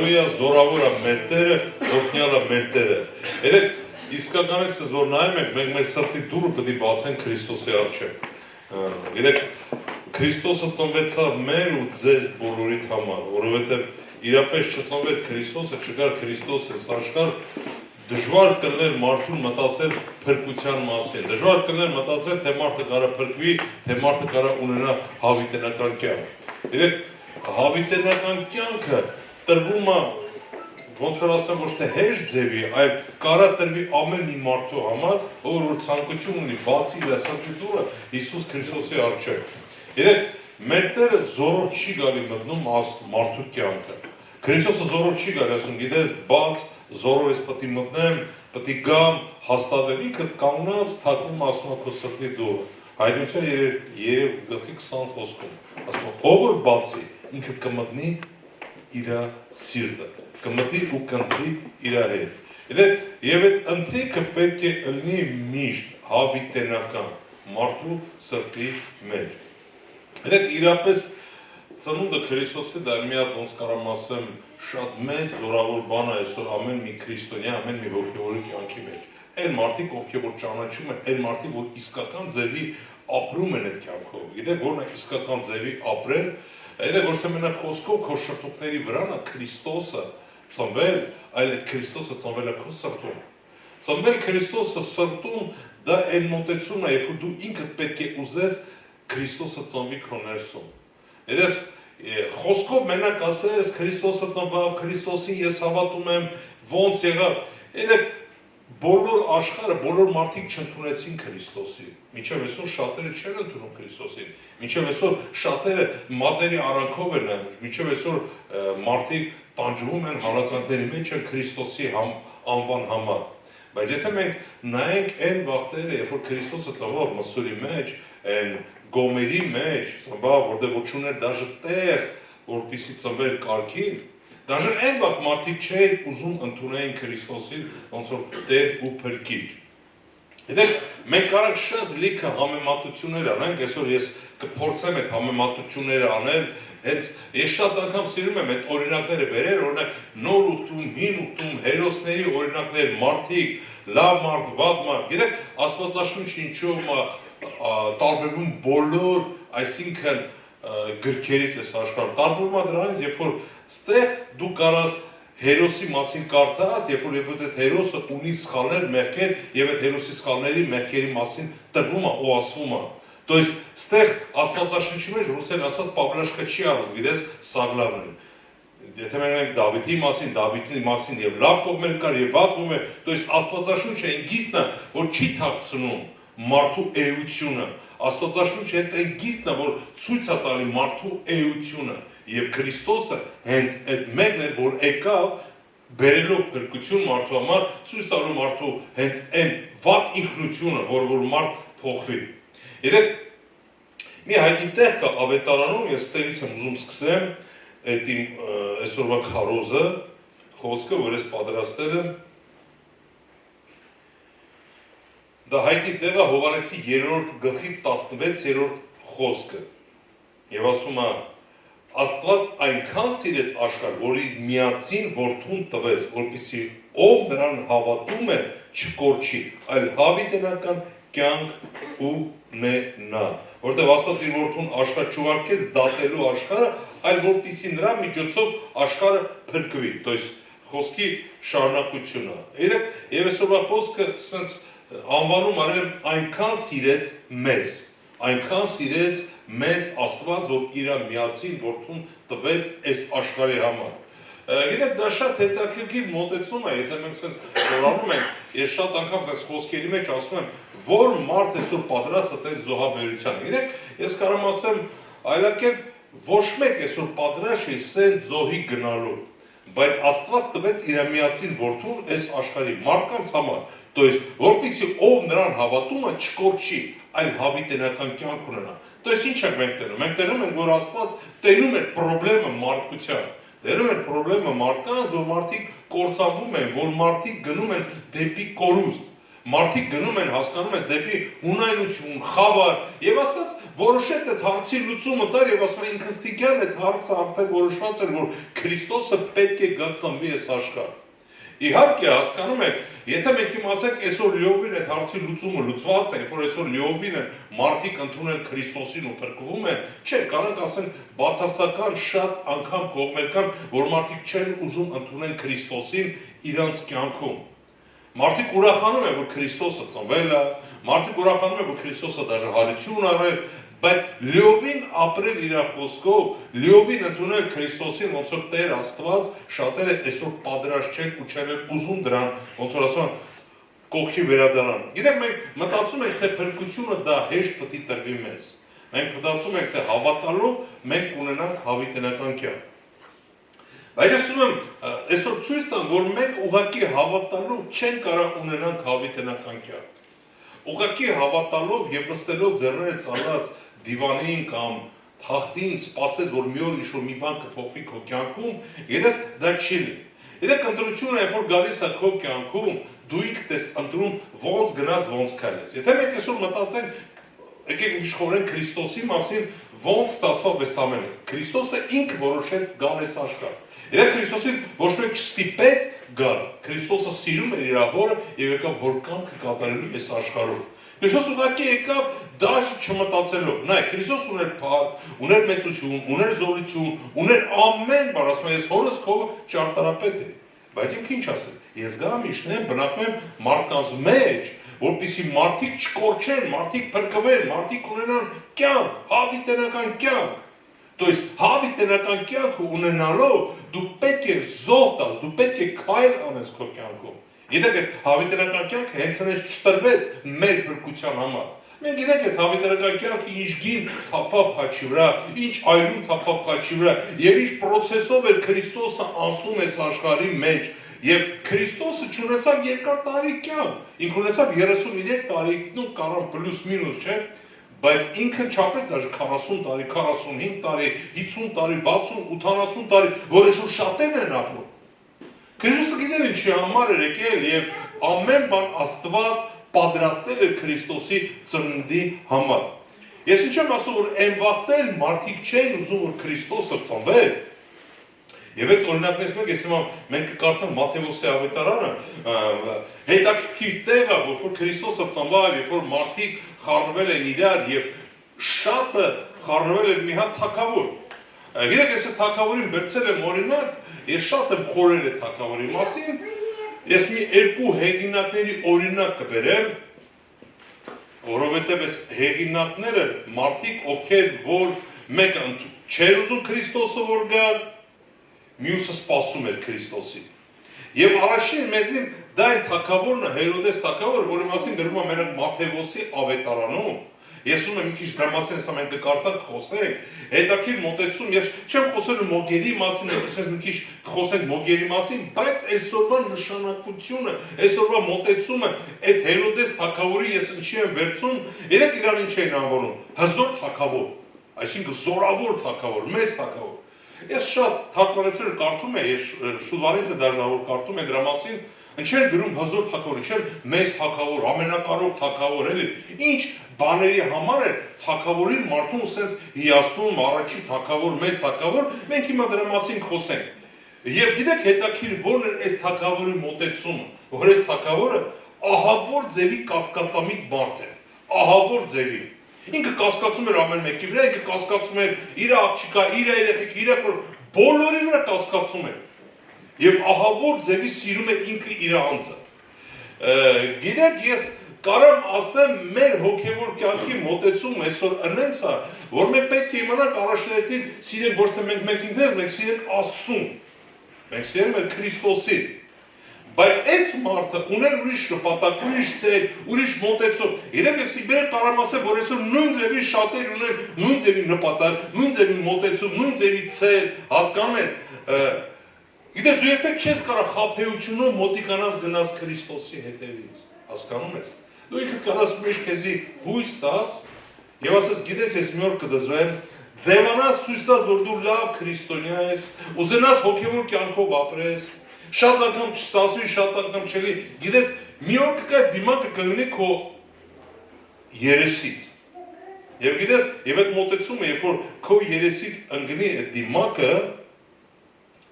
Հալելույա, զորավորը մեր Տերը, ողնյալը մեր Տերը։ Երեք իսկականից որ նայում ենք, մենք մեր սրտի դուռը պետք է բացենք Քրիստոսի առջև։ Երեք Քրիստոսը ծնվեցավ մեր ու ձեզ բոլորիդ համար, որովհետև իրապես չծնվեր Քրիստոսը, չկար Քրիստոսը, աշխարհ դժվար կլներ մարդուն մտածել փրկության մասին, դժվար կլներ մտածել, թե մարդը կարա փրկվի, թե մարդը կարա ունենա հավիտենական կյանք։ Երեք հավիտենական կյանքը տրվում է, ոնց որ ասեմ, ոչ թե հեշտ ձևի, այլ կարա տրվի ամեն մի մարդու համար, որ ցանկություն ունի բացի իր սրտի դուռը Հիսուս Քրիստոսի առջև։ Երեք մեր Տերը զորով չի գալի մտնում մարդու կյանքը։ Քրիստոսը զորով չի գալի, ասում գիտես, բաց զորով ես պետք է մտնեմ, պետք է գամ, հաստատեմ, ինքը կանգնած թակում ասում է քո սրտի դուռը։ Հայտնության 3:20 խոսքում, ասում է, ով որ բացի, ինքը կմտնի իր սիրտը, կմտնի ու կընտրի իր հետ։ Եվ այդ ընթրիքը պետք է լինի միշտ հավիտենական մարդու սրտի մեջ։ Իրապես ծնունդը Քրիստոսի դա մի հատ ոնց կարամ ասեմ շատ մեծ զորավոր բան է այսօր ամեն մի քրիստոնյա, ամեն մի հոգևորի կյանքի մեջ։ Այն մարդիկ, ովքեր որ ճանաչում են, այն մարդիկ, որ իսկական ձևի ապրում են այդ կյանքով։ Գիտեք, որն է իսկական ձևի ապրել, այդ ոչ թե մենակ խոսքով քո շրթունքների վրան է Քրիստոսը ծնվել, այլ այդ Քրիստոսը ծնվել է քո սրտում։ Ծնվել Քրիստոսը սրտում դա այն մոտեցումն է, երբ որ դու ինքդ պետք է ուզես Քրիստոսը ծնվի քո ներսում։ Եդես խոսքով մենակ ասես Քրիստոսը ծնվավ, Քրիստոսին ես հավատում եմ, ոնց եղավ։ Եդեք բոլոր աշխարհը, բոլոր մարդիկ չընդունեցին Քրիստոսին։ Մինչև այսօր շատերը չեն ընդունում Քրիստոսին։ Մինչև այսօր շատերը մատերի արանքով են նայում, մինչև այսօր մարդիկ տանջվում են հալածանքների մեջ են Քրիստոսի անվան համար։ Բայց եթե մենք նայենք այն վաղտերը, երբ որ Քրիստոսը ծնվավ Մսուրի մեջ, այն գոմերի մեջ, որտեղ որ չուներ դաժե տեղ, որպեսզի ծնվեր կարգին, դաժե այն վաղ մարդիկ չէին ուզում ընդունեին Քրիստոսին ոնց որ Տեր ու Փրկիչ։ Գիտեք, մենք կարանք շատ լիքը համեմատություններ անենք, այսօր ես կփորձեմ այդ համեմատությունները անել, հենց ես շատ անգամ սիրում եմ այդ օրինակները բերել, օրինակ նոր ուխտում, հին ուխտում, հերոսների օրինակներ, մարդիկ, լավ մարդ, վատ մարդ, գիտեք, Աստվածաշունչը ինչով տարբերվում բոլոր, այսինքն գրքերից ես աշխարհում, տարբերվում է դրանից, երբ որ ստեղ դու կարաս հերոսի մասին կարդաս, երբ որ այդ հերոսը ունի սխալներ, մեղքեր, եւ այդ հերոսի սխալների, մեղքերի մասին տրվում է ու ասվում է։ То есть ստեղ Աստվածաշնչի մեջ ռուսերեն ասած պապլաշկա չի անում, գիտես, սագլավն են։ Եթե մենք Դավիթի մասին եւ լավ կողմեր կար եւ վատ կողմեր, то есть Աստվածաշունչը այն գիրքն է, որ չի թաքցնում մարդու էությունը, Աստվածաշունչը հենց այն գիրքն է, որ ցույց է տալի մարդու էությունը, եւ Քրիստոսը հենց այդ մեկն է, որ եկավ բերելով փրկություն մարդու համար, ցույց տալու մարդու հենց այն վատ ինքնությունը, որ մարդ փոխվի։ Երեք մի հայտնի տեղ կա Ավետարանում, ես ստեղից եմ ուզում սկսեմ այդ իմ այսօրվա քարոզը, խոսքը, որ ես պատրաստել եմ։ Դա հայտնի տեղը Հովհաննեսի 3-րդ գլխի 16-րդ խոսքը։ Եվ ասում է. Աստված այնքան սիրեց աշխարհ, որ իր միածին որդուն տվեց, որպեսզի ով նրան հավատում է, չկորչի, այլ հավիտենական կյանք ունենա։ Որտեղ Աստված իր որդուն աշխարհ չուղարկեց դատելու աշխարհը, այլ որպեսզի նրա միջոցով աշխարհը փրկվի։ То есть խոսքի շարունակությունը։ Եվ այսօրվա խոսքը sense անվանում արել այնքան սիրեց մեզ, այնքան սիրեց մեզ Աստված, որ իր միածին որդուն տվեց այս աշխարհի համար։ Գիտեք, դա շատ հետաքրքիր մոտեցում է, եթե մենք sense խորանում ենք, ես շատ անգամ այս խոսքերի մեջ ասում եմ, որ մարդ այսօր պատրաստ է այդ զոհաբերության։ Գիտեք, ես կարամ ասեմ, այլակերպ ոչ մեկ այսօր պատրաստ է sense զոհի գնալու, բայց Աստված տվեց իր միածին որդուն այս աշխարհի մարդկանց համար, то есть որպեսզի ով նրան հավատում է, չկորչի, այլ հավիտենական կյանք ունենա։ То есть ինչ ենք մենք տենում։ Մենք տենում ենք, որ Աստված տենում է խնդրեմը մարդկության, տենում է խնդրեմը մարդկանց, որ մարդիկ կործանվում են, որ մարդիկ գնում են դեպի կորուստ, Մարդիկ գնում են, հասկանում ես, դեպի ունայնություն, խավար, եւ Աստված որոշեց այդ հարցի լուծումը տար եւ ասում է ինքնստիկյան այդ հարցը արդեն որոշված էր, որ Քրիստոսը պետք է գա ծնվի այս աշխարհ։ Իհարկե հասկանում եք, եթե մենք հիմա ասենք այսօր լիովին այդ հարցի լուծումը լուծված է, որ այսօր լիովին են մարդիկ ընդունել Քրիստոսին ու փրկվում են, չէ, կարող ասենք բացասական շատ անգամ կողմեր կան, որ մարդիկ չեն ուզում ընդունել Քրիստոսին իրանց կյանքում։ Մարդիկ ուրախանում են, որ Քրիստոսը ծնվել է, մարդիկ ուրախանում են, որ Քրիստոսը դաժե հարություն արել, բայց լիովին ապրել իր խոսքով, լիովին ընդունել Քրիստոսին, ոնց որ Տեր Աստված շատերը այսօր պատրաստ չեն ու չեն ուզում դրան, ոնց որ ասում են, կողքի վերադառան։ Գիտեք, մենք մտածում ենք, թե փրկությունը դա հեշտ պետք է տրվի մեզ։ Մենք մտածում ենք, թե հավատալով մենք կունենանք հավիտենական կյանք։ Բայց ասում եմ, այսօր ցույց տամ, որ մենք ուղղակի հավատալով չեն կարող ունենանք հավիտենական կյանք։ Ուղղակի հավատալով եւ նստելով ձեռները ծալած դիվանին կամ թախտին սպասես, որ մի օր ինչ-որ մի բան կփոխվի քո կյանքում, երես դա չի լինի։ Երեք ընտրությունը, երբ որ գալիս է քո կյանքում, դու ինքդ ես ընտրում ոնց գնաս, ոնց քայլես։ Եթե մենք այսօր մտածենք, եկեք իշխորեն Քրիստոսի մասին, ոնց ստացվավ այս ամենը։ Քրիստոսը ինքը որոշեց գալ այս աշխարհ։ Երեք Քրիստոսին ոչ մեկ չստիպեց գալ։ Քրիստոսը սիրում էր իր հորը եւ եկավ որ կամքը կատարելու այս աշխարհում։ Քրիստոս ուղղակի եկավ դաշտ չմտածելով։ Նայ, Քրիստոս ուներ փառք, ուներ մեծություն, ուներ զորություն, ուներ ամեն բան, ասում եմ, ես հորս քո ճարտարապետ եմ։ Բայց ինքը ինչ ասել։ Ես գամ իշնեմ, բնակվում եմ մարդկանց մեջ, որպեսզի մարդիկ չկորչեն, մարդիկ փրկվեն, մարդիկ ունենան կյանք, հավիտենական կյանք։ То есть հավիտենական կյանք ունենալով դու պետք է զոհ տաս, դու պետք է քայլ անես քո կյանքում։ Գիտեք, այդ հավիտենական կյանքը հենց այնպես չտրվեց մեր փրկության համար։ Մենք գիտենք, այդ հավիտենական կյանքը ինչ գին թափավ խաչի վրա, ինչ այրում թափավ խաչի վրա, եւ ինչ process-ով էր Քրիստոսը անցնում այս աշխարհի մեջ, եւ Քրիստոսը չունեցավ երկար տարի կյանք։ Ինքը ունեցավ 33 տարի, նու կարան պլյուս մինուս, չէ՞։ Բայց ինքը չապրեց դաժե 40 տարի, 45 տարի, 50 տարի, 60, 80 տարի, որ այսօր շատերն են ապրում։ Քրիստոսը գիտեր ինչի համար էր եկել եւ ամեն բան Աստված պատրաստել էր Քրիստոսի ծննդի համար։ Ես ինչ եմ ասում, որ այն վաղտեն մարդիկ չեն ուզում, որ Քրիստոսը ծնվի։ Եվ այդ օրինակներից մեկ ես հիմա մենք կկարդանք Մատթեոսի ավետարանը, հետաքրքիր տեղ է, որ Քրիստոսը ծնվել, երբ որ մարդիկ խառնվել են իրար եւ շատը խառնվել են մի հատ թագավոր։ Գիտեք, ես այդ թագավորին վերցել եմ օրինակ, ես շատ եմ խորել այդ թագավորի մասին, ես մի երկու հեղինակների օրինակ կբերեմ, որովհետեւ այս հեղինակները մարդիկ, ովքեր որ մեկը չէր ուզում Քրիստոսը որ գա, մյուսը սպասում էր Քրիստոսին։ Եվ առաջին մեկին դա այն թագավորն է, Հերոդես թագավորը, որի մասին գրվում է մենակ Մատթեոսի ավետարանում։ Ես ուզում եմ մի քիչ դրա մասին հեսա մենք կկարդանք, խոսենք, հետաքրքիր մոտեցում, ես չեմ խոսել Մոգերի մասին, ես մի քիչ խոսենք Մոգերի մասին, բայց այսօրվա նշանակությունը, այսօրվա մոտեցումը, այդ Հերոդես թագավորի ես ինչի եմ վերցում, երեք իրան ինչ էին անվանում, հզոր թագավոր, այսինքն զորավոր թագավոր, մեծ թագավոր։ Ես շատ թարգմանություններ կարդում եմ, ես շուլվարից դառնավոր կարդում եմ դրա մասին, ինչեր գրում հզոր թագավոր, ինչեր մեծ թագավոր, ամենակարող թագավոր, էլի, ինչ բաների համար է թագավորին մարդուն sense հիասթում, առաջի թագավոր, մեծ թագավոր, մենք հիմա դրա մասին խոսենք։ Եվ գիտեք, հետաքրքիր ո՞րն է այս թագավորի մոտեցումը, որ այս թագավորը ահավոր ձևի կասկածամիտ մարդ է, ահավոր ձևի։ Ինքը կասկածում էր ամեն մեկի վրա, ինքը կասկածում էր իր աղջիկա, իր երեխեք, իր բոլորի վրա կասկածում էր։ Եվ ահավոր ձևի սիրում է ինքը իր անձը։ Գիտեք, ես կարամ ասեմ, մեր հոգևոր կյանքի մոտեցում այսօր ընենց է, որ մենք պետք է իմանանք առաջներտին սիրենք ոչ թե մենք ինքներս, մենք սիրենք Աստծուն։ Մենք սիրում ենք Քրիստոսին։ Բայց այս մարդը ուներ ուրիշ նպատակ, ուրիշ ծեր, ուրիշ մոտեցում։ Երեք ես իբրե կարամ ասեմ, որ այսօր նույն ձևի շատեր ունեն նույն ձևի նպատակ, նույն ձևի մոտեցում, նույն ձևի ծեր, հասկանում ես։ Գիտես, դու երբեք չես կարող խաբեությունով մոտիկանաս գնաս Քրիստոսի հետևից, հասկանում ես։ Դու ինքդ կարաս միշտ քեզի հույս տաս եւ ասես, գիտես, ես մի օր կդզվեմ, ձևանաս ցույց տաս, որ դու լավ քրիստոնյա ես, ուզենաս հոգեվոր կյանքով ապրես, շատ անգամ չստացվի, շատ անգամ չլի, գիտես, մի օր կգա դիմակը կլինի քո երեսից։ Եվ գիտես, եւ այդ մոտեցումը, երբ որ քո երեսից ընկնի այդ դիմակը,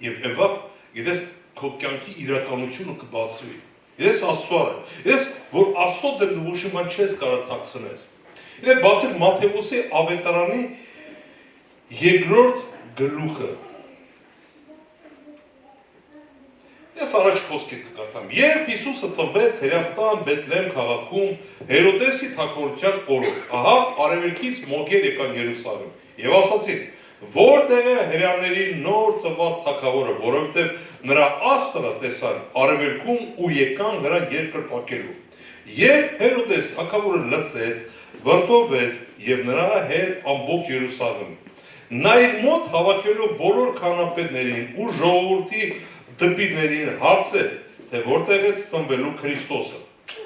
եւ այդvað, գիտես, քո կյանքի իրականությունը կբացվի։ Ես ասում ես, որ Աստծո դեմ դու ոչ մի բան չես կարող թաքցնես։ Իդեպ բացեք Մատթեոսի ավետարանի երկրորդ գլուխը։ Ես առաջ խոսքից կկարդամ։ Երբ Հիսուսը ծնվեց Հերաստան Բեթլեհեմ քաղաքում Հերոդեսի թագավորության օրոք, ահա արևելքից մոգեր եկան Երուսաղեմ եւ ասացին. որտեղ է հրեաների նոր ծնված թագավորը, որովհետեւ նրա աստղը տեսան արևելքում ու եկան նրա երկրպագելու։ Երբ Հերոդես թագավորը լսեց, վրդովվեց եւ նրա հետ ամբողջ Երուսաղեմ։ Նա իր մոտ հավաքելով բոլոր քահանապետերին ու ժողովրդի դպիրներին հարցեր, թե որտեղ է ծնվելու Քրիստոսը։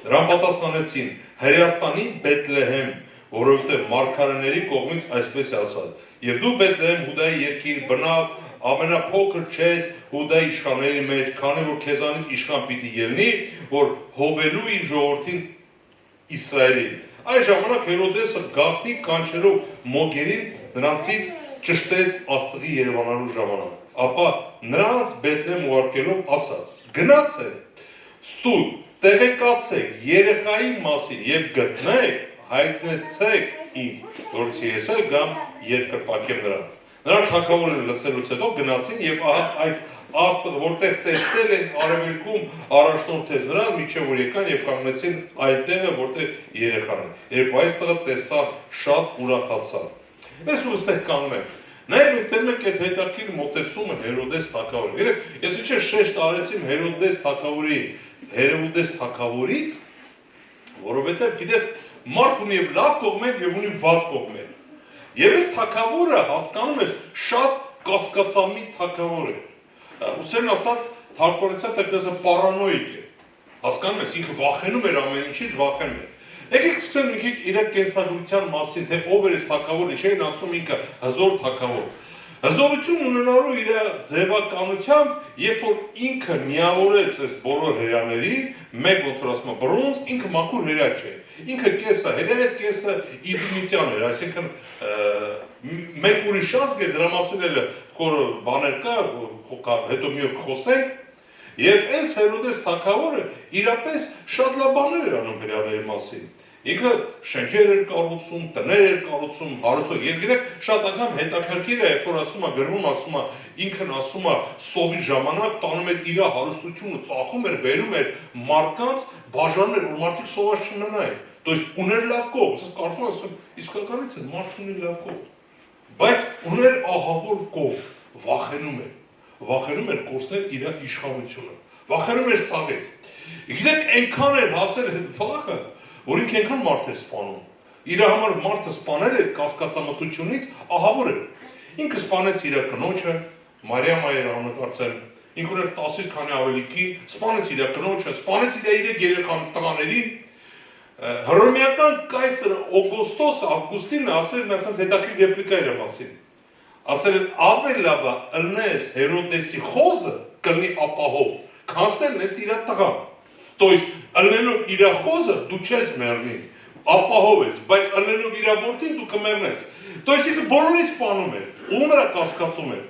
Նրան պատասխանեցին. Հրեաստանի Բեթլեհեմ, որովհետև մարգարեների կողմից այսպես է ասված. Եվ դու Բեթլեհեմ Հուդայի երկիր բնավ ամենափոքր չես Հուդայի իշխանների մեջ, քանի որ քեզանից իշխան պիտի ելնի, որ հովելու իր ժողովրդին Իսրայելին։ Այս ժամանակ Հերոդեսը գաղտնի կանչելով մոգերին նրանցից ճշտեց աստղի երևանալու ժամանակ։ Ապա նրանց Բեթլեհեմ ուղարկելով ասաց. գնացեք, ստույգ, տեղեկացեք երեխայի մասին եւ գտնեք, հայտնեցեք ինձ, որովհետեւ ես էլ գամ երկրպագեմ նրան։ Նրանք թագավորը լսելուց հետո գնացին եւ այս աստղը, որտեղ տեսել են արևելքում առաջնորդեց նրան, միջև որ եկան եւ կանգնեցին այդտեղը, որտեղ երեխան է։ Երբ այս տղը տեսան, շատ ուրախացան։ Մենք ուստեղ կանգնում ենք։ Նաև դեռ մեկ այդ հետաքրքիր մոտեցումը Հերոդես թագավորի։ Գիտեք, ես ինչ շեշտ արեցի Հերոդես թագավորից, որովհետև գիտես, մարդ ունի եւ լավ կողմեր եւ ունի վատ կողմեր։ Եվ այս թագավորը հասկանում էր շատ կասկածամիտ թագավոր է։ Ուսերն ասած թարգմանության տեքստը պարանոիկ է։ Հասկանում ես, ինքը վախենում էր ամեն ինչից, վախենում էր։ Եկեք սկսենք մի քիչ իր կենսագրության մասին, թե ով էր այս թագավորը, չէին ասում ինքը հզոր թագավոր։ Հզորություն ունենալու իր ձևականությամբ, երբ որ ինքը միավորեց այս բոլոր հրեաներին, մեկ ոնց որ ասում է բրոնզ, ինքը մաքուր հրեա չէ։ Ինքը կեսը հրեա էր, կեսը իդմիտյան էր, այսինքն մեկ ուրիշ ազգ էր, դրա մասին էլ խոր բաներ կա, հետո մի օր խոսենք, եւ այս Հերոդես թագավորը իրապես շատ լավ բաներ էր անում հրեաների մասին։ Ինքը շենքեր էր կառուցում, տներ էր կառուցում, հարուստ, եւ գիտեք, շատ անգամ հետաքրքիր է, երբ որ ասում է գրվում, ասում է, ինքն ասում է, սովի ժամանակ տանում էր իր հարստությունը, ծախում էր, բերում էր մարդկանց, բաժանում էր, որ մարդիկ սոված չնայեն։ То есть ուներ լավ կողմ, ես կարծում եմ, ասում, իսկականից է, մարդ ունի լավ կողմ, բայց ուներ ահավոր կողմ, վախենում էր կորցնել իր իշխանությունը, վախենում էր սաղեց։ Գիտեք, այնքան էր հասել վախը, որ ինքը այնքան մարդ էր սպանում։ Իր համար մարդը սպանել էր կասկածամտությունից, ահավոր էր։ Ինքը սպանեց իր կնոջը, Մարիամա էր անունը կարծեմ, ինքը ուներ 10-ից քանի ավելի կի, սպանեց իր կնոջը, սպանեց իր 3 երեխան տղաներին։ Հռոմեական կայսր Ավգուստինը ասել էր ասած հետաքրքիր ռեպլիկա իր մասին։ Ասել էր ավելի լավ է ըլնես Հերոդեսի խոզը կլինի ապահով, քան ես իր տղան։ То есть ըլնելով իր խոզը դու չես մեռնի, ապահով ես, բայց ըլնելով իր որդին դու կմեռնես։ То есть ինքը բոլորին սպանում էր, ու նրա կասկածում էր։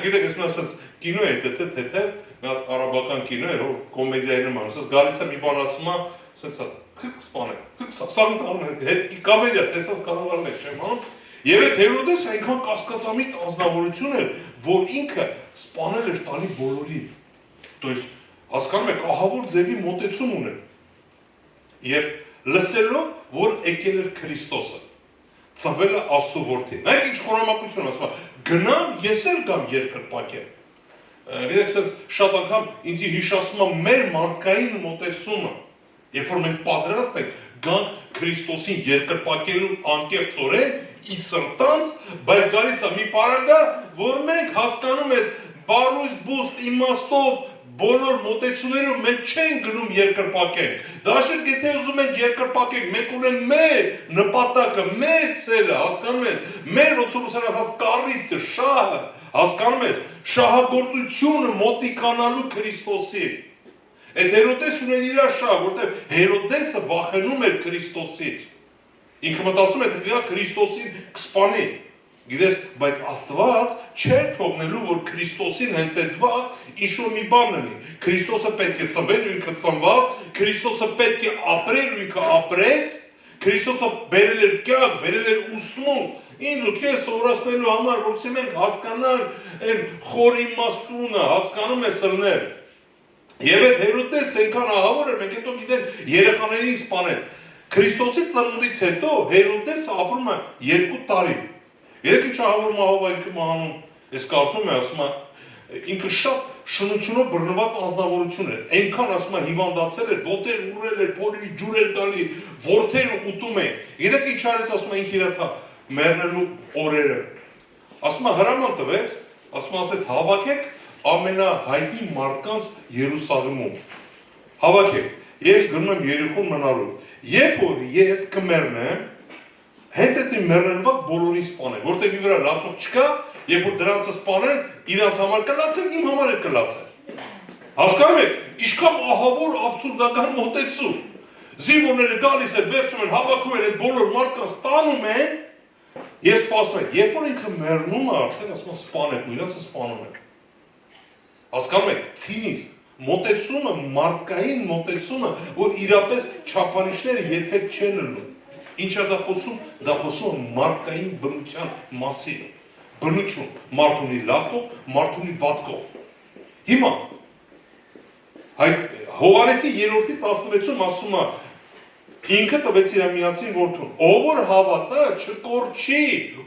Գիտեք, ես ասած կինո է տեսել թեթև, մի հատ արաբական կինո էր, որ կոմեդիայի նման, ասած գալիս է մի բան ասում է, ասած սպանել, սաղ հետ կոմեդիա, տեսած կարողարներ չեմ անում։ Եվ այդ Հերոդեսը այնքան կասկածամիտ անձնավորություն էր, որ ինքը սպանել էր տալի բոլորին։ То есть հասկանում եք, ահավոր ձևի մոտեցում ուներ։ Եվ լսելով, որ եկել էր Քրիստոսը, ծնվել է Աստծո որդին։ Նայեք ինչ խորամանկություն ասում է, գնամ, ես էլ գամ երկրպագեմ։ Գիտեք, շատ անգամ ինձ հիշացնում է մեր մարդկային մոտեցումը, երբ որ մենք պատրաստ ենք գանք Քրիստոսին երկրպագելու անկեղծորեն, ի սրտանց, բայց գալիս է մի պարագա, որ մենք հասկանում ես բարույս բուստ իմաստով բոլոր մոտեցումներով մենք չենք գնում երկրպագենք։ Դաշտ եթե ուզում ենք երկրպագենք, մենք ունենք մեր նպատակը, մեր ցելը, հասկանում եք, մեր ոնց որ ասած կառիցը, շահը, հասկանում եք, շահագործությունը մոտիկանալու Քրիստոսի։ Այդ Հերոդեսն ուներ իր շահ, որտեղ Հերոդեսը վախենում էր Քրիստոսից։ Ինքը մտածում էր, որ Քրիստոսին կսպանի։ Գիտես, բայց Աստված չէր թողնելու, որ Քրիստոսին հենց այդ վաղ ինչ-որ մի բան լինի։ Քրիստոսը պետք է ծնվեր ու ինքը ծնվավ, Քրիստոսը պետք է ապրեր ու ինքը ապրեց, Քրիստոսը բերել էր կյանք, բերել էր ուսմունք, ինձ ու քեզ սովորացնելու համար, որովհետեւ մենք հասկանանք այն խոր իմաստունը, հասկանում ես սրներ։ Եվ այդ Հերոդես այնքան ահավոր էր, մենք հետո գիտենք երեխաներին սպանեց։ Քրիստոսի ծնունդից հետո Հերոդեսը ապրում է 2 տարի։ Երեք ինչ ահավոր մահով ինքը մահանում, ես կարդում եմ, ասում է, ինքը շատ շնությունով բռնված անձնավորություն էր, այնքան ասում է հիվանդացել էր, ոտեր ուրել էր, փորի ջուր էր տալի, որդերը ուտում էին։ Երեք ինչ արեց, ասում է, ինքը իր մեռնելու օրերը։ Ասում է, հրաման տվեց, ասում է, ասեց, հավաքեք ամենահայտնի մարդկանց Երուսաղեմում։ Հավաքեք, ես գնում եմ Երիխոն մնալու։ Երբ որ ես կմեռնեմ, հենց այդ մեռնելուց բոլորին սպանեն, որտեղ ի վրա լացող չկա, երբ որ դրանցը սպանեն, իրանց համար կլացեն, իմ համար է կլացեն։ Հասկանում եք, ինչքան ահավոր աբսուրդական մոտեցում։ Զինվորները գալիս են, վերցում են, հավաքում են, այդ բոլոր մարդկանց ստանում են, եւ սպասում են։ Երբ որ ինքը մեռնում է, արդեն ասում են սպանեք, ու իրանցը սպանում են։ Հասկանում եք, ցինիզմ, մոտեցումը, մարդկային մոտեցումը, որ իրապես չափանիշները երբեք չեն լնում։ Ինչ է դա խոսում մարդկային բնության մասին, բնություն, մարդ ունի լավ կողմ, մարդ ունի վատ կողմ։ Հիմա, Հովհաննեսի 3:16-ում ասում է, ինքը տվեց իր միածին որդուն, ով որ հավատա չկորչի,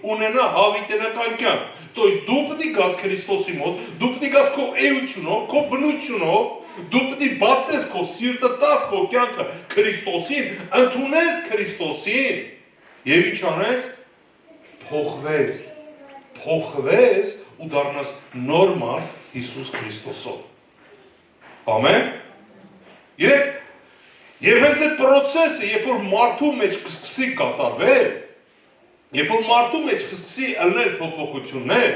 ունենա հավիտենական կյանք, то есть դու պետք է գաս Քրիստոսի մոտ, դու պետք է գաս քո էությունով, քո բնությունով, դու պետք է բացես քո սիրտը տաս քո կյանքը Քրիստոսին, ընդունես Քրիստոսին եւ ինչ անես փոխվես ու դառնաս նոր մարդ Հիսուս Քրիստոսով։ Ամեն։ Եվ հենց այդ process-ը, երբ որ մարդու մեջ կսկսի կատարվել, երբ որ մարդու մեջ կսկսի ելնել փոփոխություններ,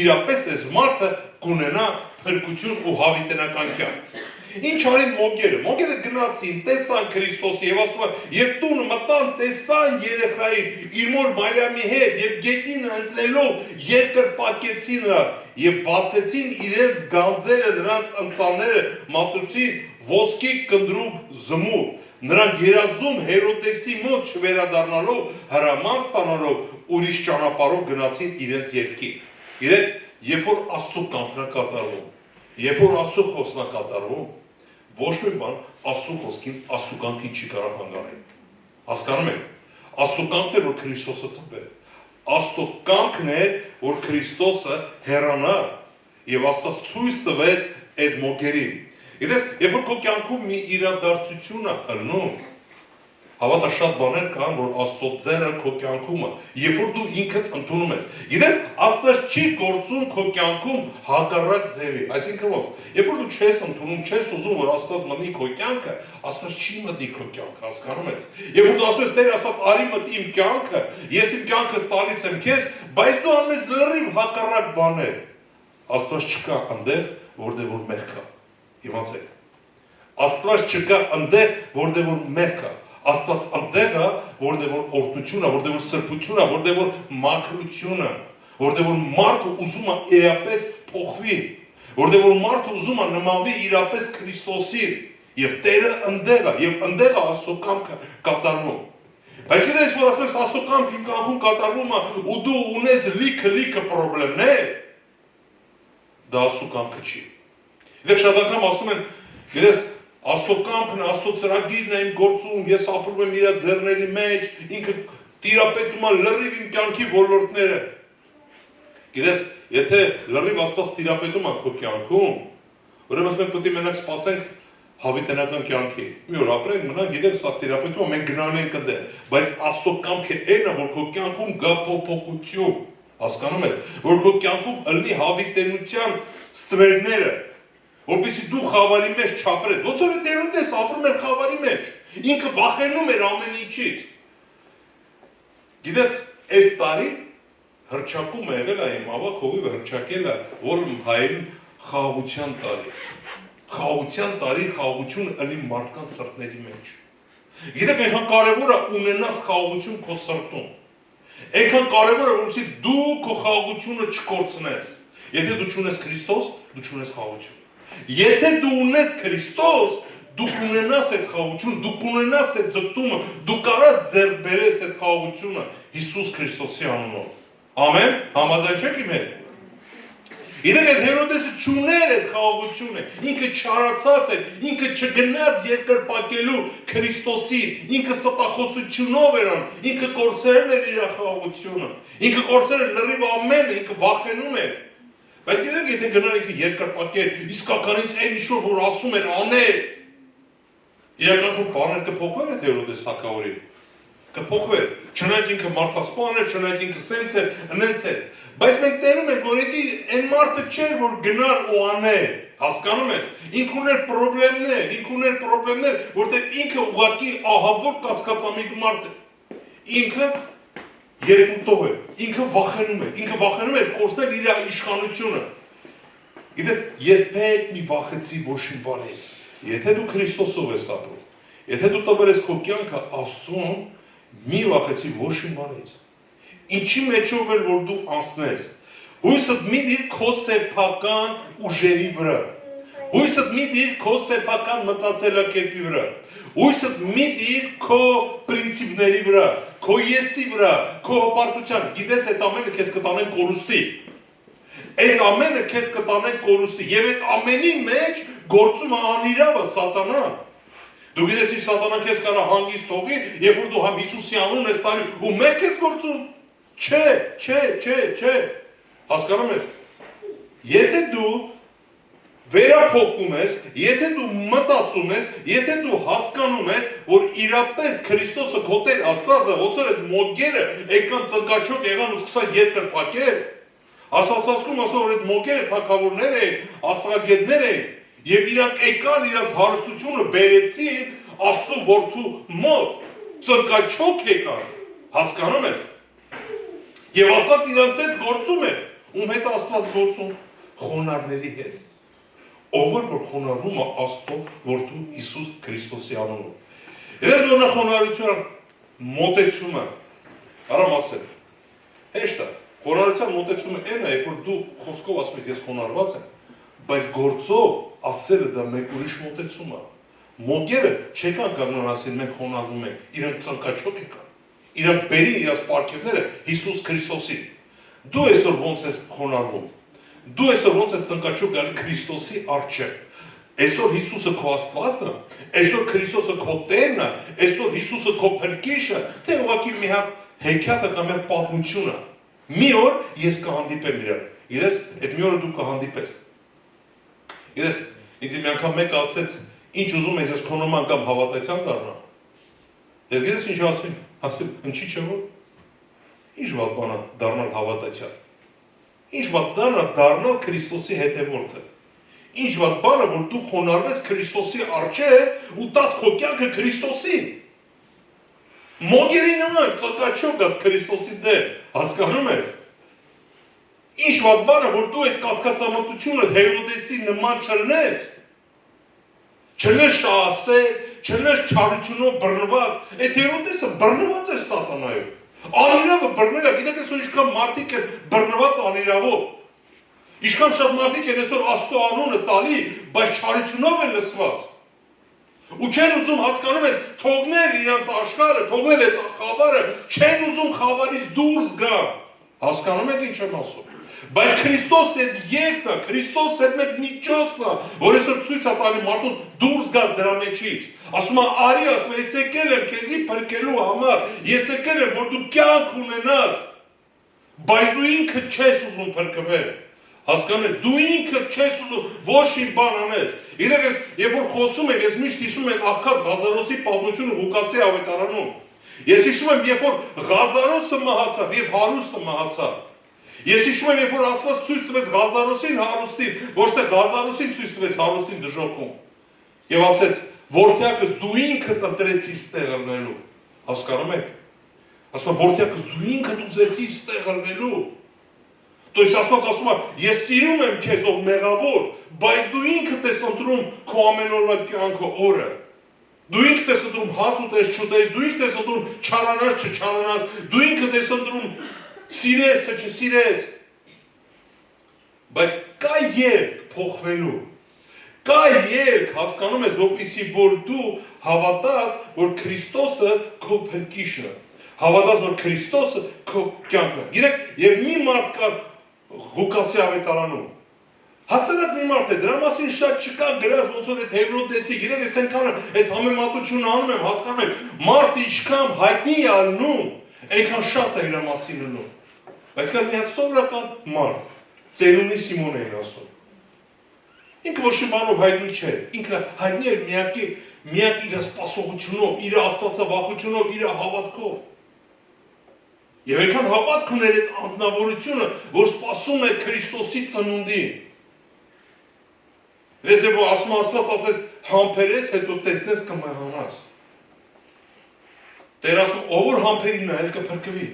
իրապես այս մարդը կունենա փրկություն ու հավիտենական կյանք։ Ինչ արին մոգերը։ Մոգերը գնացին, տեսան Քրիստոսի եւ ասում են, եւ տուն մտան, տեսան երեխային, իր մոր Մարիամի հետ եւ գետին ընկնելով երկրպագեցին նրան եւ բացեցին իրենց գանձերը, նրանց ընծանները, մատուցին ոսկի կնդրուկ զմուր։ Նրանք երազում Հերոդեսի մոտ չվերադառնալով, հրաման ստանալով ուրիշ ճանապարհով գնացին իրենց երկիր։ Գիտեք, երբ որ Աստծո կամքն է կատարվում, երբ որ Աստծո խոսքն է կատարվում, ոչ մի բան Աստծո խոսքին, Աստծո կամքին չի կարող հանգարել։ Հասկանում եք։ Աստծո կամքն է, որ Քրիստոսը ծնվի։ Աստծո կամքն է, որ Քրիստոսը հեռանա եւ Աստված ցույց տվեց այդ մոգերին։ Գիտես, երբ որ քո կյանքում մի իրադարձություն է ելնում, հավատա շատ բաներ կան, որ Աստծո ձեռը քո կյանքում է, երբ որ դու ինքդ ընդունում ես։ Գիտես, Աստված չի գործում քո կյանքում հակառակ ձևի, այսինքն ոնց, երբ որ դու չես ընդունում, չես ուզում, որ Աստված մտնի քո կյանքը, Աստված չի մտնի քո կյանքը, հասկանում ես։ Երբ որ դու ասում ես, Տեր Աստված, արի մտի իմ կյանքը, ես իմ կյանքս տալիս եմ քեզ, բայց դու անում ես լրիվ հակառակ բաներ։ Աստված չկա այնտեղ, որտեղ որ մեղք կա։ Իմացեք։ Աստված չկա այնտեղ, որտեղ որ մեղք կա։ Աստված այնտեղ է, որտեղ որ օրհնություն է, որտեղ որ սրբություն է, որտեղ որ մաքրություն է, որտեղ որ մարդը ուզում է իրապես փոխվի, որտեղ որ մարդը ուզում է նմանվի իրապես Քրիստոսին, եւ Տերը այնտեղ է, եւ այնտեղ է Աստծո կամքը կատարվում։ Բայց գիտես, որ ասես Աստծո կամքը իմ կյանքում կատարվում է, ու դու ունես լիքը խնդիրներ, դա Աստծո կամքը չի։ Դեռ շատ անգամ ասում են, գիտես, Աստծո կամքն, Աստծո ծրագիրն է իմ գործում, ես ապրում եմ իր ձեռների մեջ, ինքը տիրապետում է լրիվ իմ կյանքի ոլորտները։ Գիտես, եթե լրիվ Աստված տիրապետում է քո կյանքում, ուրեմն մենք պետք է մենակ սպասենք հավիտենական կյանքի։ Մի օր ապրենք, մնանք, գիտենք, սա տիրապետում է, մենք գնալու ենք այնտեղ, բայց Աստծո կամքը այն է, որ քո կյանքում գա փոփոխություն, հասկանում եք, որ քո կյանքում ըլնի հավիտենության ստվերները, որպեսզի դու խավարի մեջ չապրես, ոնց որ Հերոդես ապրում էր խավարի մեջ, ինքը վախենում էր ամեն ինչից։ Գիտես, այս տարի հռչակում եղել է իմ ավակ հովիվը հռչակել է, որ հայերին խաղաղության տարի։ խաղության տարի խաղություն ըլի մարդկան սրտների մեջ։ Գիտեք, այնքան կարևոր է ունենաս խաղություն քո սրտում։ Այնքան կարևոր է, որովհետեւ դու քո խաղությունը չկորցնես։ Եթե դու չունես Քրիստոս, դու չունես խաղություն։ Եթե դու ունես Քրիստոս, դու կունենաս այդ խաղությունը, դու կունենաս այդ ձգտումը, դու կարաս ձեռք բերես այդ խաղությունը Հիսուս Քրիստոսի անունով։ Ամեն, համաձայն չեք իմ հետ։ Իրենք այդ Հերոդեսը չուներ այդ խաղաղությունը, ինքը չարացած էր, ինքը չգնաց երկրպագելու Քրիստոսի, ինքը ստախոսությունով էր անում, ինքը կորցրել էր իր խաղաղությունը, ինքը կորցրել էր լրիվ ամենը, ինքը վախենում էր։ Բայց իրենք եթե գնար ինքը երկրպագեր, իսկականից այն ինչ որ ասում էր աներ, իրականում բաներ կփոխվեր այդ Հերոդես թագավորի, կփոխվեր, չնայած ինքը մարդասպան էր, չնայած ինքը սենց էր, ընենց էր։ Բայց մենք տերում ենք, որ էդի այն մարդը չէր, որ գնար ու աներ, հասկանում եք, ինք ուներ պրոբլեմներ, որտեղ ինքը ուղղակի ահավոր կասկածամիտ մարդ է, ինքը երկմտով է, ինքը վախենում էր կորցնել իր իշխանությունը։ Գիտես, երբեք մի վախեցի ոչ մի բանից, եթե դու Քրիստոսով ես ապրում, եթե դու տվել ես քո կյանքը Աստծուն, մի վախեցի ոչ մի բանից։ Ինչի մեջով էր, որ դու անցնես, հույսդ մի դիր քո սեփական ուժերի վրա, հույսդ մի դիր քո սեփական մտածելակերպի վրա, հույսդ մի դիր քո պրինցիպների վրա, քո եսի վրա, քո հպարտության, գիտես այդ ամենը քեզ կտանեն կորուստի, այդ ամենը քեզ կտանեն կորուստի, և այդ ամենի մեջ գործում է անիրավը սատանան։ Դու գիտես ինչ սատանան քեզ կարա հանգիստ թողի, երբ որ դու համ Հիսուսի անունն ես տալու ու մեկ ես գործում։ Չէ, հասկանում ես, եթե դու վերափոխվում ես, եթե դու մտածում ես, եթե դու հասկանում ես, որ իրապես Քրիստոսը քո Տեր Աստվածը, ոնց այդ մոգերը եկան ծնկաչոք եղան ու սկսան երկրպագել, Աստվածաշունչում ասում որ այդ մոգերը թագավորներ էին, աստղագետներ էին, եւ իրանք եկան իրանց հարստությունը բերեցին Աստծո որդու մոտ, ծնկաչոք եկան, հասկանում ես։ Եվ Աստված իրանց հետ գործում է, ում հետ Աստված գործում, խոնարհների հետ, ով որ խոնարհվում է Աստծո որդու Հիսուս Քրիստոսի անունով։ Ես որ նա խոնարհության մոտեցումը, արամ ասել, հեշտ է, խոնարհության մոտեցումը այն է, երբ որ դու խոսքով ասում ես ես խոնարհված եմ, բայց գործով ասելը դա մեկ ուրիշ մոտեցում է։ Մոգերը չեկան կանգնան ասեն մենք խոնարհվում ենք, իրանք ծնկաչոք եկան, իրանք բերին իրաց պարգևները Հիսուս Քրիստոսին։ Դու այսօր ոնց ես խոնարհվում, դու այսօր ոնց ես ծնկաչոք գալի Քրիստոսի առջև։ Այսօր Հիսուսը քո Աստվածն է, այսօր Քրիստոսը քո Տերն է, այսօր Հիսուսը քո փրկիչը, թե ուղղակի մի հատ հեքիաթը կամ մի պատմություն է։ Մի օր ես կհանդիպեմ իրար, գիտես, այդ մի օրը դու կհանդիպես։ Գիտես, ինձ մի անգամ մեկ ասեց, ինչ ուզում ես քո նման կամ հավատացյալ դառնամ։ Ես գիտես ինչ ասեմ, ինչի՞ չէ որ։ Ինչ վատ բան է դառնալ հավատացյալ։ Ինչ վատ բան է դառնալ Քրիստոսի հետևորդը։ Ինչ վատ բան է որ դու խոնարհվես Քրիստոսի առջև ու տաս քո կյանքը Քրիստոսին։ Մոգերի նման ծնկաչոք ես Քրիստոսի դեմ, հասկանում ես։ Ինչ վատ բան է որ դու այդ կասկածամտությունը Հերոդեսի նման չլնես։ Չլնես շահասեր, չլնես չարությունով բռնված, այդ Հերոդեսը բռնված էր սատանայով։ Անիրավը բռնել է, գիտեք այսօր ինչքան մարդիկ են բռնված անիրավով։ Ինչքան շատ մարդիկ են այսօր Աստծո անունը տալի, բայց չարությունով են լսված։ Ու չեն ուզում հասկանում ես թողնել իրանց աշխարհը, թողնել այդ խավարը, չեն ուզում խավարից դուրս գա։ Հասկանում եք ինչ եմ ասում։ Բայց Քրիստոս այդ եկտը, Քրիստոս այդ մեկ միջոցն է, որ այսօր ցույց է տալի մարդուն դուրս գալ դրա մեջից։ Ասում է արի, ասում է ես եկել եմ քեզի փրկելու համար, ես եկել եմ որ դու կյանք ունենաս, բայց դու ինքը չես ուզում փրկվել։ Հասկանում ես, դու ինքը չես ուզում ոչ մի բան անես։ Իրենք ես երբ որ խոսում եմ, ես միշտ հիշում եմ աղքատ Ղազարոսի պատմությունը Ղուկասի ավետարանում։ Ես հիշում եմ, երբ որ Ղազարոսը մահացավ եւ հարուստը մահացավ։ Ես հիշում եմ, երբ որ Աստված ցույց տվեց Ղազարոսին հարուստին, ոչ թե Ղազարոսին ցույց տվեց հարուստին դժոխքում։ Եվ ասեց, որդյակս դու ինքդ ընտրեցիր ստեղ ելնելու։ Հասկանում եք։ Ասում եմ, որդյակս դու ինքդ ուզեցիր ստեղ ելնելու։ То есть Աստված ասում է, ես սիրում եմ քեզ ով մեղավոր, բայց դու ինքդ ես ընտրում քո ամենօրվա կյանքը օրը։ Դու ինքդ ես ընտրում հաց ուտես, չուտես, դու ինքդ ես ընտրում չարանաս, չչարանաս, դու ինքդ ես ընտրում սիրես, չսիրես։ Բայց կա երկ փոխվելու։ Կա երկ հասկանում ես, որպեսզի որ դու հավատաս, որ Քրիստոսը քո փրկիչն է։ Հավատաս, որ Քրիստոսը քո կյանքն է։ Գիտեք, եւ մի մարդ կա Ղուկասի ավետարանում։ Հասարակ մի մարդ է, դրա մասին շատ չկա գրած, ոնց որ այդ Հերոդեսի, գիտեք, ես այնքան այդ համեմատությունը անում եմ, հասկանում եք, մարդը ինչքան հայտնի է ալնում, այնքան շատ է իր մասին լնում։ Բայց կա մի հատ սովորական մարդ, ծերունի Սիմոն էին ասում։ Ինքը ոչ մի բանով հայտնի չէ, ինքը հայտնի էր միակ իր սպասողությունով, իր աստվածավախությունով, իր հավատքով։ Եվ այնքան հավատք ուներ այդ անձնավորությունը, որ սպասում էր Քրիստոսի ծնունդին։ Ես որ ասում Աստված ասեց, համբերես, հետո տեսնես կմահանաս։ Տեր ասում, ով որ համբերին նայել կփրկվի։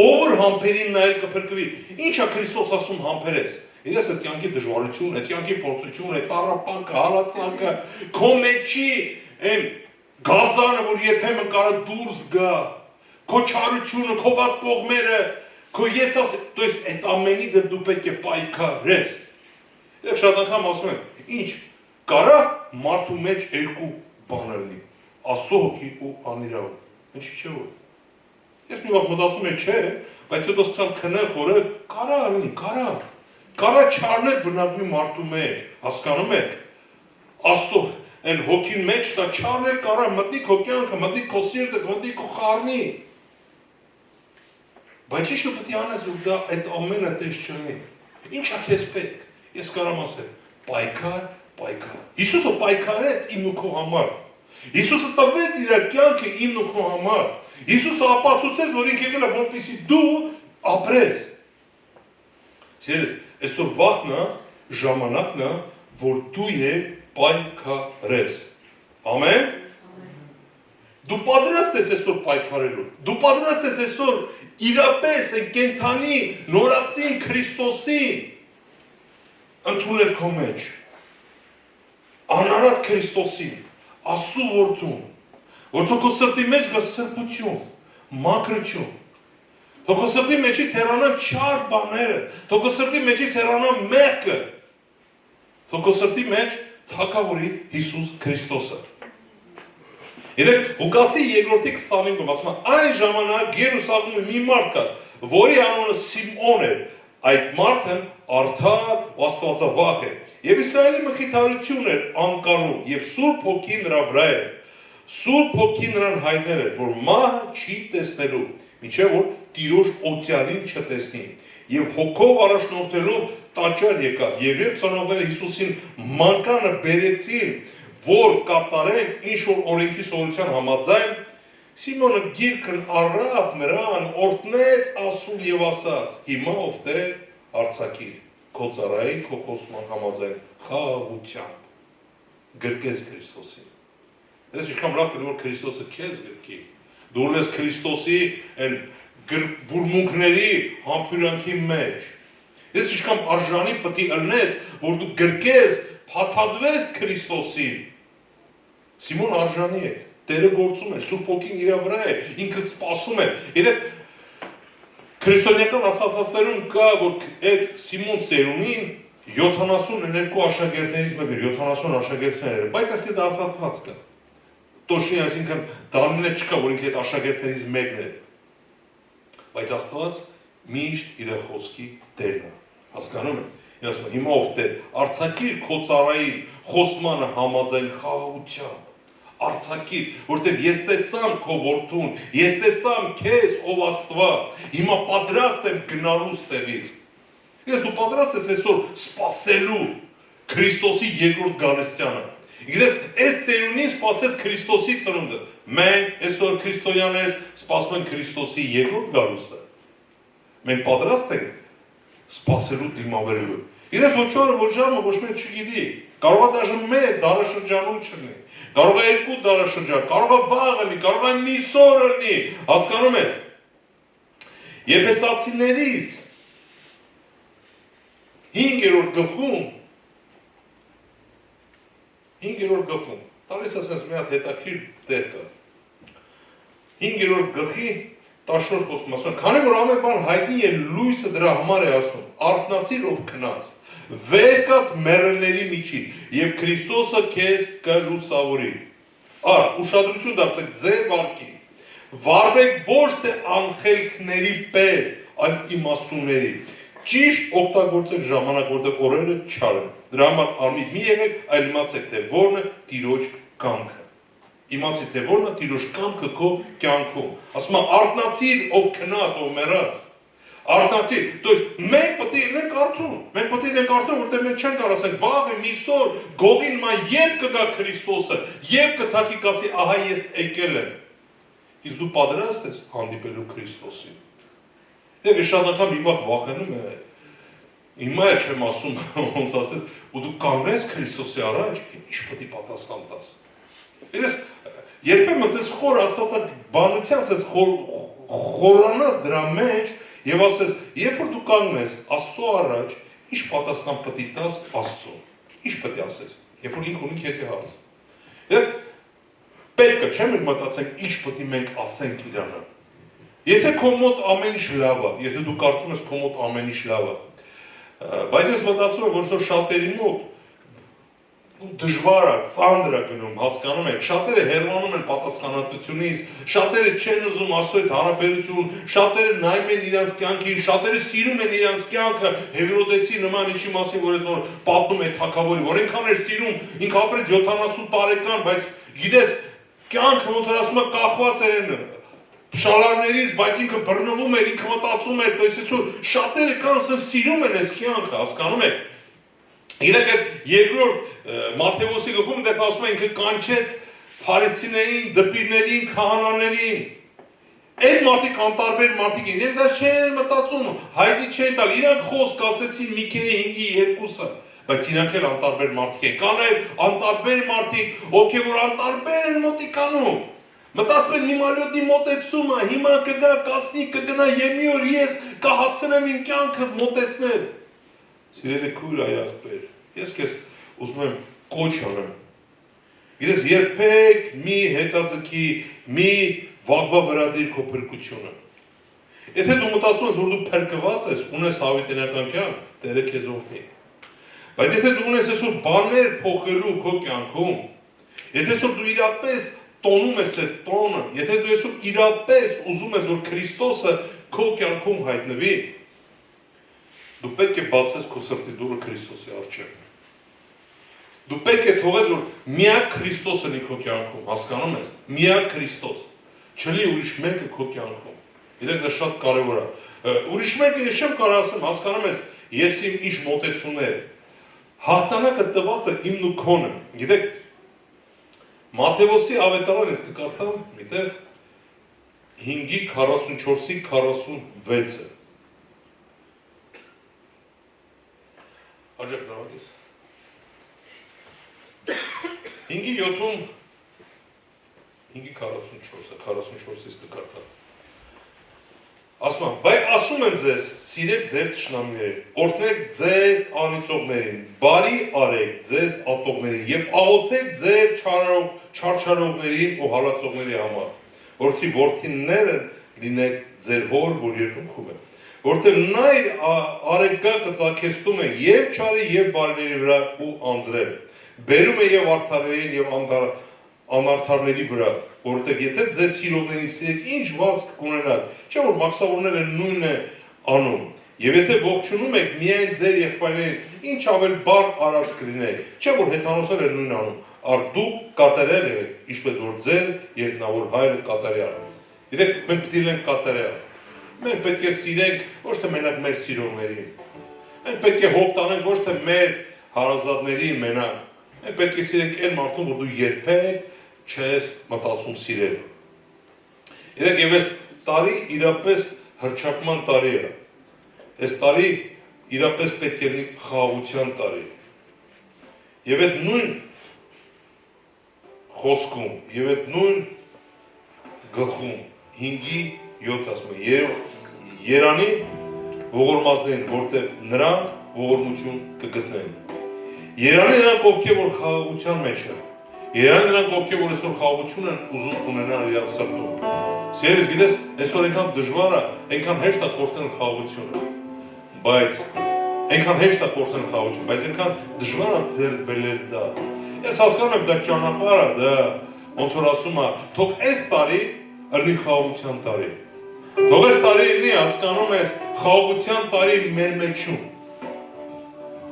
Ով որ համբերին նայել կփրկվի։ Ինչ է Քրիստոս ասում համբերես։ Ես այդ կյանքի դժվարություն, այդ կյանքի փորձություն, այդ տառապանքը, հալածանքը, քո մեջի այն գազանը, որ երբեմն կարա դուրս գա, քո չարությունը, քո վատ կողմերը, քո ես ասեմ, то есть այդ ամենի դեմ դու պետք է պայքարես։ Ես շատ անգամ ասում եմ, ինչ կարա մարդու մեջ երկու բաներ լինի, Աստծո հոգի ու անիրավ։ Ինչի՞ չէ որ։ Ես մի վաղ մտածում եմ, չէ, բայց հետո սկսամ քնել, խորը, կարա լինի, կարա։ Կարա չարներ բնակվի մարդու մեջ, հասկանում եք, Աստծո այն հոգին մեջ դա չարներ կարա մտնի քո կյանքը, մտնի քո սիրտը, մտնի քո խառնի։ Բայց ինչ պետք է անես, որ դա այդ ամենը տես չլինի։ Ինչ է քեզ պետք։ Ես կարամ ասել, պայքար, պայքար։ Հիսուսը պայքարեց իմ ու քո համար։ Հիսուսը տվեց իր կյանքը իմ ու քո համար։ Հիսուսը ապացուցեց, որ ինքը եկել է, որպեսզի դու ապրես։ Սիրելիս, այսօր վաղն է, ժամանակն է, որ դու պայքարես։ Ամեն։ Դու պատրաստ ես այսօր պայքարելու։ Դու պատրաստ ես այսօր իրապես այն կենդանի նորածին Քրիստոսին ընդունել քո մեջ։ Անարատ Քրիստոսին, Աստծո որդուն, որ քո սրտի մեջ գա սրբություն, մաքրություն։ Քո սրտի մեջից հեռանան չար բաները, քո սրտի մեջից հեռանան մեղքը։ Քո սրտի մեջ թագավորի Հիսուս Քրիստոսը։ Երեք Ղուկասի 2:25-ում ասում է, այն ժամանակ Երուսաղեմում մի մարդ կար, որի անունը Սիմոն էր, այդ մարդը արդար ու աստվածավախ էր, եւ Իսրայելի մխիթարություն էր անկարում, եւ Սուրբ Հոգին նրա վրա էր։ Սուրբ Հոգին նրան հայտնել էր, որ մահը չի տեսնելու, մինչև որ Տիրոջ օծյալին չտեսնի, եւ հոգով առաջնորդելով տաճար եկավ, եւ երբ ծնողները Հիսուսին մանկանը բերեցին, որ կատարեն ինչ որ օրենքի սովորության համաձայն, Սիմոնը գիրքն առավ նրան, օրհնեց ասում եւ ասաց. հիմա ով Տեր արձակիր քո ծառայի քո խոսման համաձայն խաղաղությամբ գրկես Քրիստոսին։ Ես ինչքան լավ կլինի որ Քրիստոսը քեզ գրկի։ Դու ես Քրիստոսի այն բուրմունքների համբյուրանքի մեջ։ Ես ինչքան արժանի պետք է ըլնես, որ դու գրկես, փաթաթվես Քրիստոսին։ Սիմոն արժանի է, Տերը գործում է, Սուրբ Հոգին իր վրա է, ինքը սպասում է։ Երեք քրիստոնեական ասացածներում կա, որ այդ Սիմոն ծերունին 72 աշակերտներից մեկն էր, 70 աշակերտներ էր, բայց ասի դա ասացված կա։ Տոշնի, այսինքն դանունը չկա, որ ինքը այդ աշակերտներից մեկն էր։ Բայց Աստված միշտ իր խոսքի Տերն է, հասկանում եք։ Ես ասում եմ, հիմա ով Տեր, արձակիր քո ծառայի խոսմանը համաձայն խաղաղությամբ, արձակիր, որտեղ ես տեսամ քո որդուն, ես տեսամ քեզ ով Աստված, հիմա պատրաստ եմ գնալու ստեղից։ Ես դու պատրաստ ես այսօր սպասելու Քրիստոսի երկրորդ գալստյանը։ Գիտես, այս ծերունին սպասեց Քրիստոսի ծնունդը։ Մենք այսօր քրիստոնյաներ սպասում ենք Քրիստոսի երկրորդ գալուստը։ Մենք պատրաստ ենք սպասելու դիմավորելու։ Գիտես, ոչ օրը, ոչ ժամը, ոչ մեկ չգիտի։ Կարող է դաժե մեր դարաշրջանում չլինի։ Կարող է 2 դարաշրջան, կարող է վաղ լինի, կարող է միս օր լինի, հասկանում ես։ Եփեսացիներից 5-րդ գլխում, տալիս ասես մի հատ հետաքրիր տեղ կա, 5-րդ գլխի 14 խոսքում ասում է, քանի որ ամեն բան հայտնի է լույսը դրա համար է ասում, արթնացիր ով քնած, վեր կաց մեռելների միջից եւ Քրիստոսը քեզ կլուսավորի։ Ուշադրություն դարձեք ձեր վարքին։ Վարվեք ոչ թե անխելքների պես, այլ իմաստունների։ Ճիշտ օգտագործեք ժամանակ, որտեղ օրերը չար են։ Դրա համար անմիտ մի եղեք, այլ իմացեք, թե որն է Տիրոջ կամքը։ Իմացի թե որն է Տիրոջ կամքը քո կյանքում։ Ասում է արթնացիր ով քնած, ով մեռած։ Արթնացիր, то есть մենք պետք է լինենք արթուն, որտեղ մենք չենք կարող ասենք վաղը միսօր գողին մա երբ կգա Քրիստոսը, երբ կթակի կասի ահա ես եկել եմ։ Իսկ դու պատրաստ ես հանդիպելու Քրիստոսին։ Եկե շատ անգամ մի վաղ վախենում է։ Հիմա չեմ ասում, ոնց ասել, ու դու կանգնես Քրիստոսի առաջ, ինչ պետք է պատասխան տաս։ Ես երբեմն դες խոր աստվածած բանության ասես խորանաս դրա մեջ եւ ասես, երբ որ դու կանգնես Աստծո առաջ, ինչ պատասխան պետք է տաս Աստծո։ Ինչ պետք է ասես, երբ որ ինքը ունի քեզի հարց։ Եվ պետք է չեմ մտածենք ինչ պետք է մենք ասենք իրանը։ Եթե քո մոտ ամեն ինչ լավ է, եթե դու կարծում ես քո մոտ ամեն ինչ լավ է, բայց ես մտածում եմ, որ շատերի մոտ դժվար է, ծանր է գնում, հասկանում եք, շատերը հեռանում են պատասխանատվությունից, շատերը չեն ուզում Աստծո հետ հարաբերություն, շատերը նայում են իրենց կյանքին, շատերը սիրում են իրենց կյանքը, Հևրոդեսի նման ինչի մասին, որ այսօր պատմում է թագավորի, որ այնքան էր սիրում, ինքը ապրեց 70 տարեկան, բայց գիտես, կյանքը ոնց որ ասում է կախված է շալարներից, բայց ինքը բռնվում էր, ինքը մտածում էր, այսօր շատերը կան ասեն սիրում են այս կյանքը, հասկանում եք։ Գիտեք, երկրորդ Մատթեոսի գլխում դեռ ասում է ինքը կանչեց փարիսիներին, դպիրներին, քահանաներին։ Այդ մարդիկ անտարբեր մարդիկ են, իրենք դա չեն մտածում, հայտնի չեն տալ, իրանք խոսք ասեցին Միքեի 5-2-ը, բայց իրանք էլ անտարբեր մարդիկ են, կան այլ անտարբեր մարդիկ, ովքեր որ անտարբեր են մոտիկանում։ Մտածում են հիմա լյոտի մոտեցումը, հիմա կգա կասնի, կգնա եւ մի օր ես կհասցնեմ իմ կյանքս մոտեցնել։ Սիրելի քույր աղբեր, ես քեզ ուզում եմ կոչ անեմ։ Գիտես, երբեք մի հետաձգի, մի վաղվա վրա դիր քո փրկությունը։ Եթե դու մտածում ես, որ դու փրկված ես, ունես հավիտենական կյանք, Տերը քեզ օգնի։ Բայց եթե դու ունես այսօր բաներ փոխելու քո կյանքում, եթե այսօր դու իրապես տոնում ես այդ տոնը, եթե դու այսօր իրապես ուզում ես, որ Քրիստոսը քո կյանքում հայտնվի, դու պետք է բացես քո սրտի դուռը Քրիստոսի առջև։ Դու պետք է թողես, որ միակ Քրիստոսն է քո կյանքում, հասկանում ես, միակ Քրիստոս, չլի ուրիշ մեկը քո կյանքում։ Գիտեք, դա շատ կարևոր է։ Ուրիշ մեկը ես չեմ կարող ասեմ, հասկանում ես, ես իմ ինչ մոտեցումներ։ Հաղթանակը տված է իմն ու քոնը։ Գիտեք, Մատթեոսի ավետարան ես կկարդամ, միտեղ 5:44-46-ը։ Աջակ նավակես։ 5:7-ում 5:44-ը, 44-ից կկարդամ։ Ասում եմ, բայց ասում եմ ձեզ, սիրեք ձեր թշնամիներին, օրհնեք ձեզ անիծողներին, բարի արեք ձեզ ատողներին եւ աղոթեք ձեր չարչարողներին ու հալածողների համար, որովհետեւ որդիները լինեք ձեր հոր, որ երկնքում է, որովհետեւ նա իր արեգակը ծագեստում է եւ չարի եւ բարիների վրա ու անձրև, բերում է եւ արդարներին եւ անարդարների վրա, որովհետև եթե ձեզ սիրողներին սիրեք, ինչ վարձք կունենաք, չէ որ մաքսավորները նույնն է անում, եւ եթե ողջունում եք միայն ձեր եղբայրներին, ինչ ավել բան արած կլինեք, չէ որ հեթանոսները նույնն անում, առ դուք կատարյալ եք, ինչպես որ ձեր երկնավոր հայրը կատարյալ է։ Գիտեք, մենք պետք է լինենք կատարյալ։ Մենք պետք է սիրենք ոչ թե մենակ մեր սիրողներին, մենք պետք է հոգ տանենք ոչ թե մեր հարազատներին մենակ, մենք պետք է սիրենք այն մարդուն, որ դու երբեք չես մտածում սիրել։ Իրեք եւ այս տարի իրապես հրճակման տարի է։ Այս տարի իրապես պետք է լինի խաղաղության տարի։ Եվ այդ նույն խոսքում, եւ այդ նույն գլխում 5:7 ասում է Երանի ողորմածներին, որտեղ նրանք, ողորմություն կգտնեն։ Երանի նրանք ովքեր որ խաղաղության մեջ են։ Երանի նրանք ովքեր որ այսօր խաղաղություն են ուզում ունենալ իրար սրտում։ Սիրելիս, գիտես, այսօր այնքան դժվար է, այնքան հեշտ է կորցնել խաղաղությունը։ Բայց այնքան հեշտ է կորցնել խաղաղությունը, բայց այնքան դժվար է ձեռք բերել դա։ Ես հասկանում եմ դա ճանապարհ է, դա ոնց որ ասում է, թող այս տարի լինի խաղաղության տարի։ Թող այս տարի լինի, հասկանում ես, խաղաղության տարի մեր մեջում։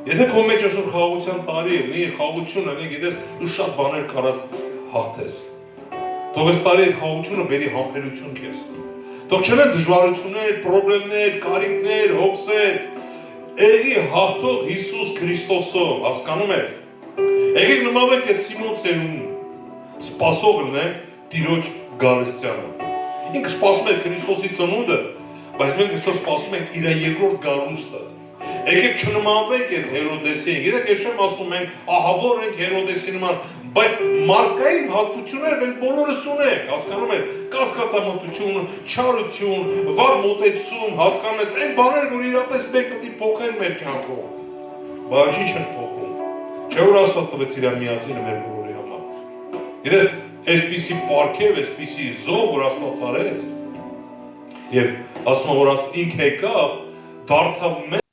Եթե քո մեջ այսօր խաղաղության տարի լինի, խաղաղություն լինի, գիտես, դու շատ բաներ կարաս հաղթես։ Թող այս տարի այդ խաղաղությունը բերի համբերություն քեզ։ Թող չլինեն դժվարություններ, խնդիրներ, կարիքներ, հոգսեր։ Եղի հաղթող Հիսուս Քրիստոսով, հասկանում ես։ Եկեք նմանվենք այդ Սիմոն ծերունին, սպասող լինենք Տիրոջ գալստյանը։ Ինքը սպասում է Քրիստոսի ծնունդը, բայց մենք այսօր սպասում ենք իր երկրորդ գալուստը։ Եկեք չնմանվենք այդ Հերոդեսին, գիտեք, ես չեմ ասում մենք ահավոր ենք Հերոդեսի նման, բայց մարդկային հատկություններ մենք բոլորս ունենք, հասկանում եք, կասկածամտություն, չարություն, վատ մոտեցում, հասկանում եք, այն բաներ, որ իրապես մենք պետք է փոխեն մեր կյանքում, բայց ինչ են փոխում։ Չէ՞ որ Աստված տվեց իր միածինը մեր բոլորի համար։ Գիտես, այսպիսի պարգև, այսպիսի զոհ, որ Աստված արեց, եւ ասում է, որ ինքը եկավ, դարձավ